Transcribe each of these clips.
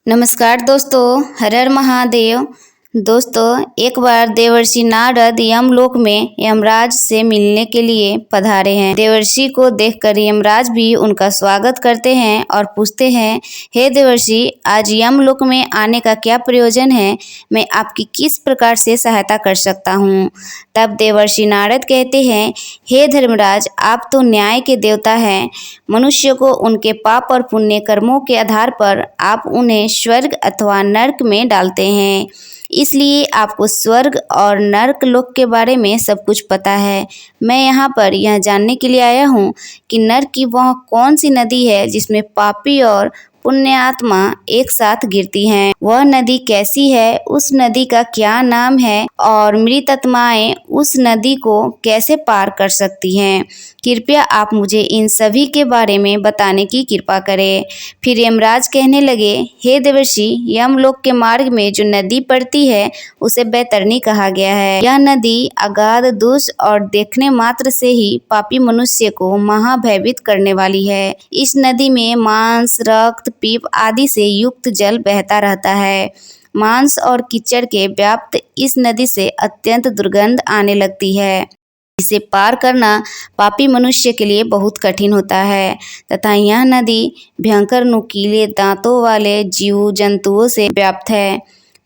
नमस्कार दोस्तों, हर हर महादेव। दोस्तों, एक बार देवर्षि नारद यमलोक में यमराज से मिलने के लिए पधारे हैं। देवर्षि को देखकर यमराज भी उनका स्वागत करते हैं और पूछते हैं, हे देवर्षि, आज यमलोक में आने का क्या प्रयोजन है? मैं आपकी किस प्रकार से सहायता कर सकता हूँ? तब देवर्षि नारद कहते हैं, हे धर्मराज, आप तो न्याय के देवता हैं। मनुष्य को उनके पाप और पुण्य कर्मों के आधार पर आप उन्हें स्वर्ग अथवा नर्क में डालते हैं। इसलिए आपको स्वर्ग और नर्क लोक के बारे में सब कुछ पता है। मैं यहाँ पर यह जानने के लिए आया हूँ कि नर्क की वह कौन सी नदी है जिसमें पापी और पुण्य आत्मा एक साथ गिरती हैं। वह नदी कैसी है, उस नदी का क्या नाम है और मृत आत्माएं उस नदी को कैसे पार कर सकती हैं? कृपया आप मुझे इन सभी के बारे में बताने की कृपा करें। फिर यमराज कहने लगे, हे देवर्षि, यमलोक के मार्ग में जो नदी पड़ती है उसे बैतरणी कहा गया है। यह नदी अगाध, दुष्ट और देखने मात्र से ही पापी मनुष्य को महाभयभीत करने वाली है। इस नदी में मांस, रक्त, पीप आदि से युक्त जल बहता रहता है। मांस और कीचड़ के व्याप्त इस नदी से अत्यंत दुर्गंध आने लगती है। इसे पार करना पापी मनुष्य के लिए बहुत कठिन होता है तथा यह नदी भयंकर नुकीले दांतों वाले जीव जंतुओं से व्याप्त है।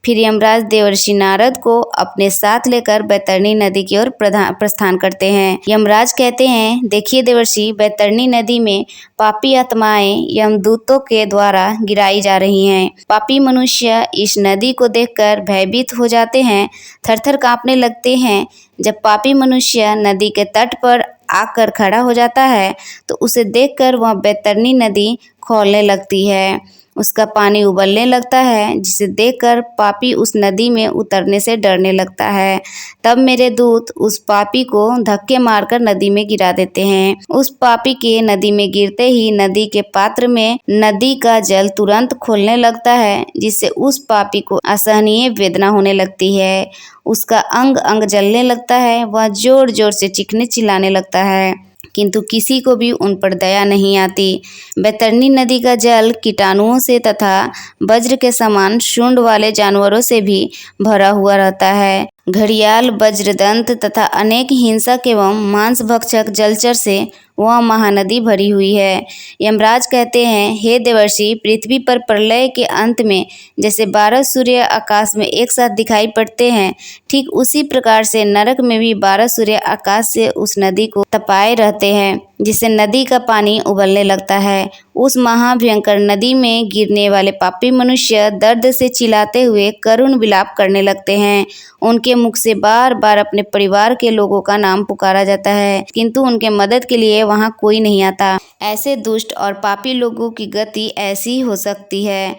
फिर यमराज देवर्षि नारद को अपने साथ लेकर बैतरणी नदी की ओर प्रस्थान करते हैं। यमराज कहते हैं, देखिए देवर्षि, बैतरणी नदी में पापी आत्माएं यमदूतों के द्वारा गिराई जा रही हैं। पापी मनुष्य इस नदी को देखकर भयभीत हो जाते हैं, थरथर कांपने लगते हैं। जब पापी मनुष्य नदी के तट पर आकर खड़ा हो जाता है तो उसे देखकर वह बैतरणी नदी खौलने लगती है। उसका पानी उबलने लगता है, जिसे देखकर पापी उस नदी में उतरने से डरने लगता है। तब मेरे दूत उस पापी को धक्के मारकर नदी में गिरा देते हैं। उस पापी के नदी में गिरते ही नदी के पात्र में नदी का जल तुरंत खोलने लगता है, जिससे उस पापी को असहनीय वेदना होने लगती है। उसका अंग अंग जलने लगता है। वह जोर जोर से चीखने चिल्लाने लगता है, किंतु किसी को भी उन पर दया नहीं आती। बैतरणी नदी का जल कीटाणुओं से तथा वज्र के समान शुंड वाले जानवरों से भी भरा हुआ रहता है। घड़ियाल, वज्रदंत तथा अनेक हिंसक एवं मांसभक्षक जलचर से वह महानदी भरी हुई है। यमराज कहते हैं, हे देवर्षि, पृथ्वी पर प्रलय के अंत में जैसे 12 सूर्य आकाश में एक साथ दिखाई पड़ते हैं, ठीक उसी प्रकार से नरक में भी 12 सूर्य आकाश से उस नदी को तपाए रहते हैं, जिससे नदी का पानी उबलने लगता है। उस महाभयंकर नदी में गिरने वाले पापी मनुष्य दर्द से चिल्लाते हुए करुण विलाप करने लगते हैं। उनके मुख से बार बार अपने परिवार के लोगों का नाम पुकारा जाता है, किंतु उनके मदद के लिए वहां कोई नहीं आता। ऐसे दुष्ट और पापी लोगों की गति ऐसी हो सकती है।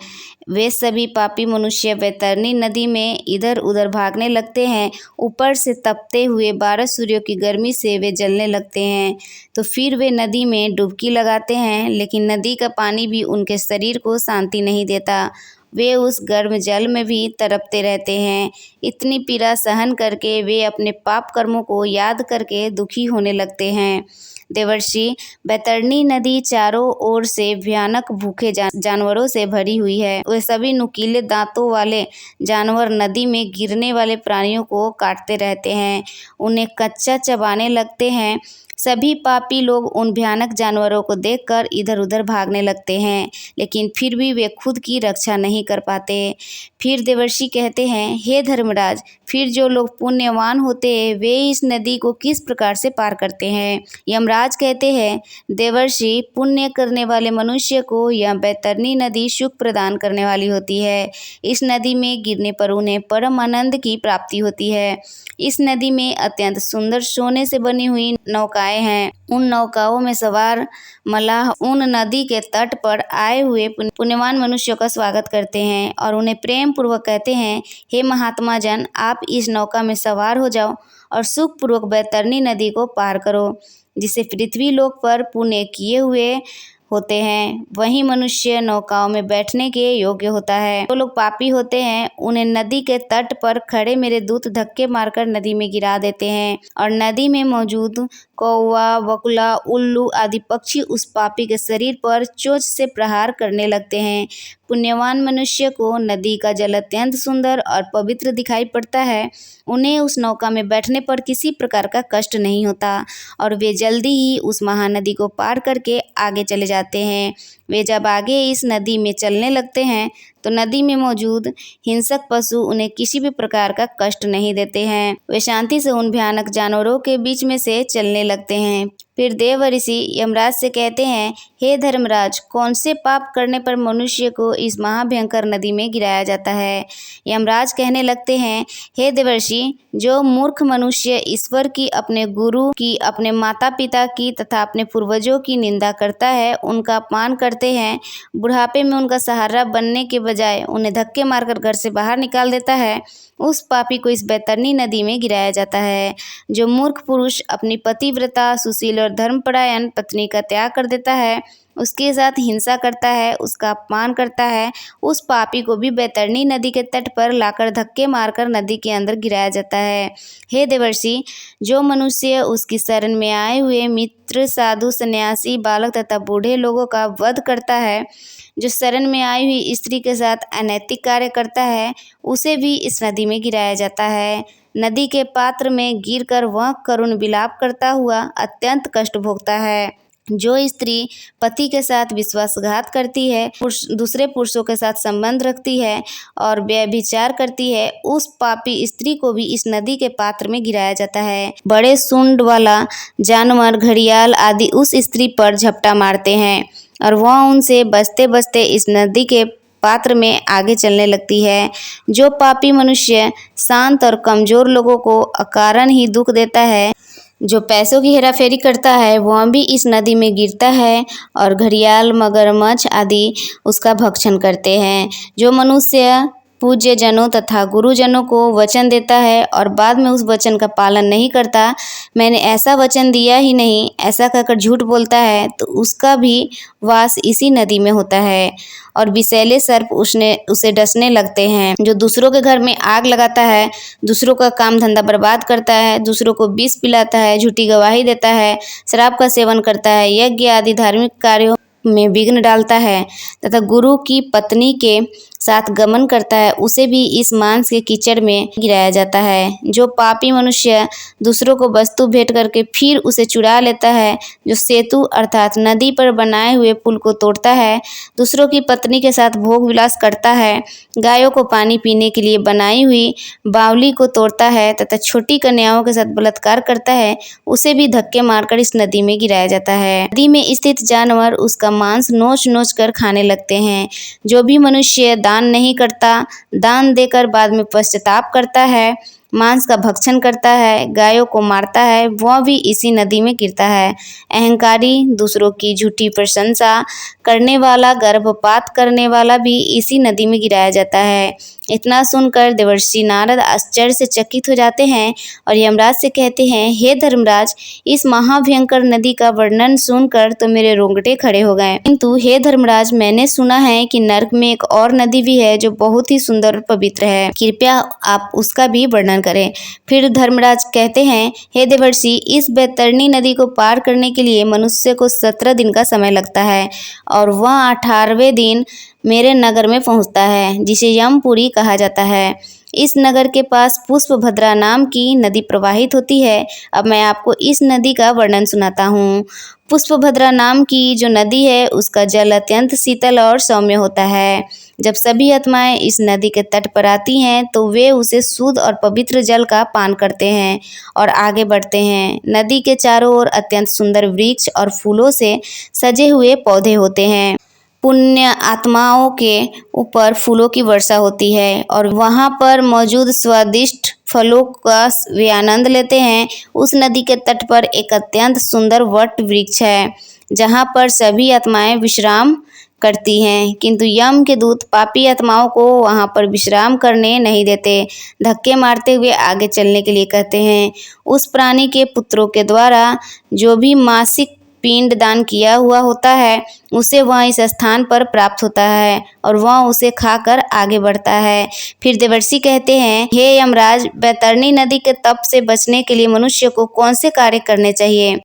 वे सभी पापी मनुष्य बैतरणी नदी में इधर उधर भागने लगते हैं। ऊपर से तपते हुए 12 सूर्यों की गर्मी से वे जलने लगते हैं। तो फिर वे नदी में डुबकी लगाते हैं, लेकिन नदी का पानी भी उनके शरीर को शांति नहीं देता। वे उस गर्म जल में भी तड़पते रहते हैं। इतनी पीड़ा सहन करके वे अपने पाप कर्मों को याद करके दुखी होने लगते हैं। देवर्षि, बैतरणी नदी चारों ओर से भयानक भूखे जानवरों से भरी हुई है। वे सभी नुकीले दांतों वाले जानवर नदी में गिरने वाले प्राणियों को काटते रहते हैं, उन्हें कच्चा चबाने लगते हैं। सभी पापी लोग उन भयानक जानवरों को देखकर इधर उधर भागने लगते हैं, लेकिन फिर भी वे खुद की रक्षा नहीं कर पाते। फिर देवर्षि कहते हैं, हे धर्मराज, फिर जो लोग पुण्यवान होते हैं वे इस नदी को किस प्रकार से पार करते हैं? यमराज कहते हैं, देवर्षि, पुण्य करने वाले मनुष्य को यह बैतरणी नदी सुख प्रदान करने वाली होती है। इस नदी में गिरने पर उन्हें परम आनंद की प्राप्ति होती है। इस नदी में अत्यंत सुंदर सोने से बनी हुई नौकाएं हैं। उन नौकाओं में सवार मल्लाह उन नदी के तट पर आए हुए पुण्यवान मनुष्यों का स्वागत करते हैं और उन्हें प्रेम पूर्वक कहते हैं, हे महात्मा जन, आप इस नौका में सवार हो जाओ और सुखपूर्वक बैतरणी नदी को पार करो। जिसे पृथ्वी लोक पर पुण्य किए हुए होते हैं वही मनुष्य नौकाओं में बैठने के योग्य होता है। जो लोग पापी होते हैं उन्हें नदी के तट पर खड़े मेरे दूत धक्के मारकर नदी में गिरा देते हैं और नदी में मौजूद कौवा, बगुला, उल्लू आदि पक्षी उस पापी के शरीर पर चोंच से प्रहार करने लगते हैं। पुण्यवान मनुष्य को नदी का जल अत्यंत सुंदर और पवित्र दिखाई पड़ता है, उन्हें उस नौका में बैठने पर किसी प्रकार का कष्ट नहीं होता और वे जल्दी ही उस महानदी को पार करके आगे चले जाते हैं। वे जब आगे इस नदी में चलने लगते हैं तो नदी में मौजूद हिंसक पशु उन्हें किसी भी प्रकार का कष्ट नहीं देते हैं। वे शांति से उन भयानक जानवरों के बीच में से चलने लगते हैं। फिर देव ऋषि यमराज से कहते हैं, हे धर्मराज, कौन से पाप करने पर मनुष्य को इस महाभयंकर नदी में गिराया जाता है। यमराज कहने लगते हैं, हे देवर्षि, जो मूर्ख मनुष्य ईश्वर की, अपने गुरु की, अपने माता पिता की तथा अपने पूर्वजों की निंदा करता है, उनका अपमान करते हैं, बुढ़ापे में उनका सहारा बनने के बजाय उन्हें धक्के मारकर घर से बाहर निकाल देता है, उस पापी को इस बैतरणी नदी में गिराया जाता है। जो मूर्ख पुरुष अपनी पतिव्रता, सुशील और धर्मपरायण पत्नी का त्याग कर देता है, उसके साथ हिंसा करता है, उसका अपमान करता है, उस पापी को भी बैतरणी नदी के तट पर लाकर धक्के मारकर नदी के अंदर गिराया जाता है। हे देवर्षि, जो मनुष्य उसकी शरण में आए हुए मित्र, साधु, सन्यासी, बालक तथा बूढ़े लोगों का वध करता है, जो शरण में आई हुई स्त्री के साथ अनैतिक कार्य करता है, उसे भी इस नदी में गिराया जाता है। नदी के पात्र में गिरकर वह करुण विलाप करता हुआ अत्यंत कष्ट भोगता है। जो स्त्री पति के साथ विश्वासघात करती है, दूसरे पुरुषों के साथ संबंध रखती है और व्यभिचार करती है, उस पापी स्त्री को भी इस नदी के पात्र में गिराया जाता है। बड़े सूंड वाला जानवर, घड़ियाल आदि उस स्त्री पर झपटा मारते हैं और वह उनसे बचते बचते इस नदी के पात्र में आगे चलने लगती है। जो पापी मनुष्य शांत और कमजोर लोगों को अकारण ही दुख देता है, जो पैसों की हेराफेरी करता है, वह भी इस नदी में गिरता है और घड़ियाल, मगरमच्छ आदि उसका भक्षण करते हैं। जो मनुष्य पूज्य जनों तथा गुरुजनों को वचन देता है और बाद में उस वचन का पालन नहीं करता, मैंने ऐसा वचन दिया ही नहीं, ऐसा कहकर झूठ बोलता है, तो उसका भी वास इसी नदी में होता है और विषैले सर्प उसे डसने लगते हैं। जो दूसरों के घर में आग लगाता है, दूसरों का काम धंधा बर्बाद करता है, दूसरों को विष पिलाता है, झूठी गवाही देता है, शराब का सेवन करता है, यज्ञ आदि धार्मिक कार्यों में विघ्न डालता है तथा गुरु की पत्नी के साथ गमन करता है, उसे भी इस मांस के कीचड़ में गिराया जाता है। जो पापी मनुष्य दूसरों को वस्तु भेंट करके फिर उसे चुरा लेता है, जो सेतु अर्थात नदी पर बनाए हुए पुल को तोड़ता है, दूसरों की पत्नी के साथ भोग विलास करता है, गायों को पानी पीने के लिए बनाई हुई बावली को तोड़ता है तथा छोटी कन्याओं के साथ बलात्कार करता है, उसे भी धक्के मारकर इस नदी में गिराया जाता है। नदी में स्थित जानवर उसका मांस नोच नोच कर खाने लगते हैं। जो भी मनुष्य दान नहीं करता, दान देकर बाद में पश्चाताप करता है, मांस का भक्षण करता है, गायों को मारता है, वह भी इसी नदी में गिरता है। अहंकारी, दूसरों की झूठी प्रशंसा करने वाला, गर्भपात करने वाला भी इसी नदी में गिराया जाता है। इतना सुनकर देवर्षि नारद आश्चर्य से चकित हो जाते हैं और यमराज से कहते हैं, हे धर्मराज, इस महाभयंकर नदी का वर्णन सुनकर तो मेरे रोंगटे खड़े हो गए, किंतु हे धर्मराज, मैंने सुना है कि नरक में एक और नदी भी है जो बहुत ही सुंदर और पवित्र है, कृपया आप उसका भी वर्णन करें। फिर धर्मराज कहते हैं, हे देवर्षि, इस बैतरणी नदी को पार करने के लिए मनुष्य को 17 दिन का समय लगता है और वह 18वें दिन मेरे नगर में पहुंचता है, जिसे यमपुरी कहा जाता है। इस नगर के पास पुष्पभद्रा नाम की नदी प्रवाहित होती है। अब मैं आपको इस नदी का वर्णन सुनाता हूँ। पुष्पभद्रा नाम की जो नदी है, उसका जल अत्यंत शीतल और सौम्य होता है। जब सभी आत्माएं इस नदी के तट पर आती हैं तो वे उसे शुद्ध और पवित्र जल का पान करते हैं और आगे बढ़ते हैं। नदी के चारों ओर अत्यंत सुंदर वृक्ष और फूलों से सजे हुए पौधे होते हैं। पुण्य आत्माओं के ऊपर फूलों की वर्षा होती है और वहाँ पर मौजूद स्वादिष्ट फलों का वे आनंद लेते हैं। उस नदी के तट पर एक अत्यंत सुंदर वट वृक्ष है जहाँ पर सभी आत्माएं विश्राम करती हैं, किंतु यम के दूत पापी आत्माओं को वहाँ पर विश्राम करने नहीं देते, धक्के मारते हुए आगे चलने के लिए कहते हैं। उस प्राणी के पुत्रों के द्वारा जो भी मासिक पिंड दान किया हुआ होता है, उसे वह इस स्थान पर प्राप्त होता है और वह उसे खाकर आगे बढ़ता है। फिर देवर्षि कहते हैं, हे यमराज, बैतरणी नदी के तप से बचने के लिए मनुष्य को कौन से कार्य करने चाहिए।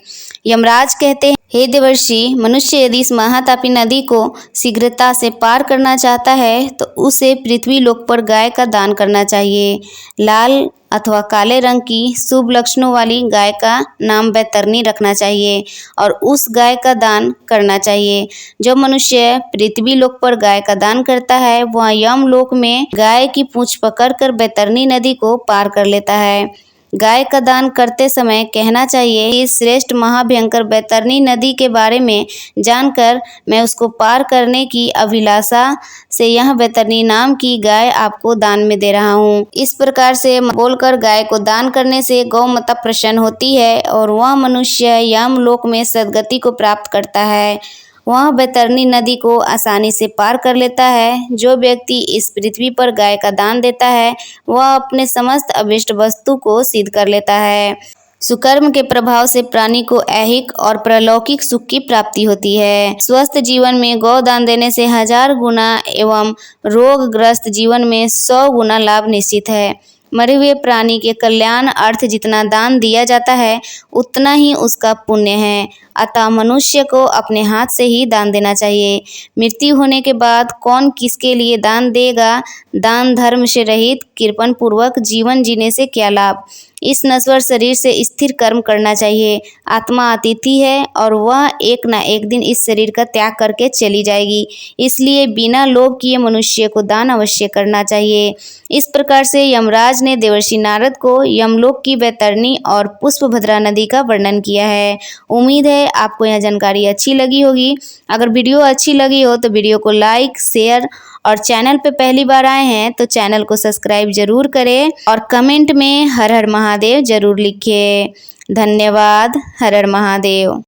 यमराज कहते हैं, हे देवर्षि, मनुष्य यदि इस महातापी नदी को शीघ्रता से पार करना चाहता है तो उसे पृथ्वी लोक पर गाय का दान करना चाहिए। लाल अथवा काले रंग की शुभ लक्षणों वाली गाय का नाम बैतरणी रखना चाहिए और उस गाय का दान करना चाहिए। जो मनुष्य पृथ्वी लोक पर गाय का दान करता है वह यम लोक में गाय की पूंछ पकड़कर बैतरणी नदी को पार कर लेता है। गाय का दान करते समय कहना चाहिए, इस श्रेष्ठ महाभयंकर बैतरणी नदी के बारे में जानकर मैं उसको पार करने की अभिलाषा से यह बैतरणी नाम की गाय आपको दान में दे रहा हूँ। इस प्रकार से बोलकर गाय को दान करने से गौ माता प्रसन्न होती है और वह मनुष्य यम लोक में सद्गति को प्राप्त करता है। वह बैतरणी नदी को आसानी से पार कर लेता है। जो व्यक्ति इस पृथ्वी पर गाय का दान देता है वह अपने समस्त अभिष्ट वस्तु को सिद्ध कर लेता है। सुकर्म के प्रभाव से प्राणी को ऐहिक और परलौकिक सुख की प्राप्ति होती है। स्वस्थ जीवन में गौदान देने से 1000 गुना एवं रोगग्रस्त जीवन में 100 गुना लाभ निश्चित है। मरे हुए प्राणी के कल्याण अर्थ जितना दान दिया जाता है उतना ही उसका पुण्य है। अतः मनुष्य को अपने हाथ से ही दान देना चाहिए। मृत्यु होने के बाद कौन किसके लिए दान देगा? दान धर्म से रहित कृपण पूर्वक जीवन जीने से क्या लाभ? इस नश्वर शरीर से स्थिर कर्म करना चाहिए। आत्मा अतिथि है और वह एक न एक दिन इस शरीर का त्याग करके चली जाएगी, इसलिए बिना लोभ किए मनुष्य को दान अवश्य करना चाहिए। इस प्रकार से यमराज ने देवर्षि नारद को यमलोक की बैतरणी और पुष्पभद्रा नदी का वर्णन किया है। उम्मीद है आपको यह जानकारी अच्छी लगी होगी। अगर वीडियो अच्छी लगी हो तो वीडियो को लाइक, शेयर और चैनल पे पहली बार आए हैं तो चैनल को सब्सक्राइब जरूर करें और कमेंट में हर हर महादेव जरूर लिखिए। धन्यवाद। हर हर महादेव।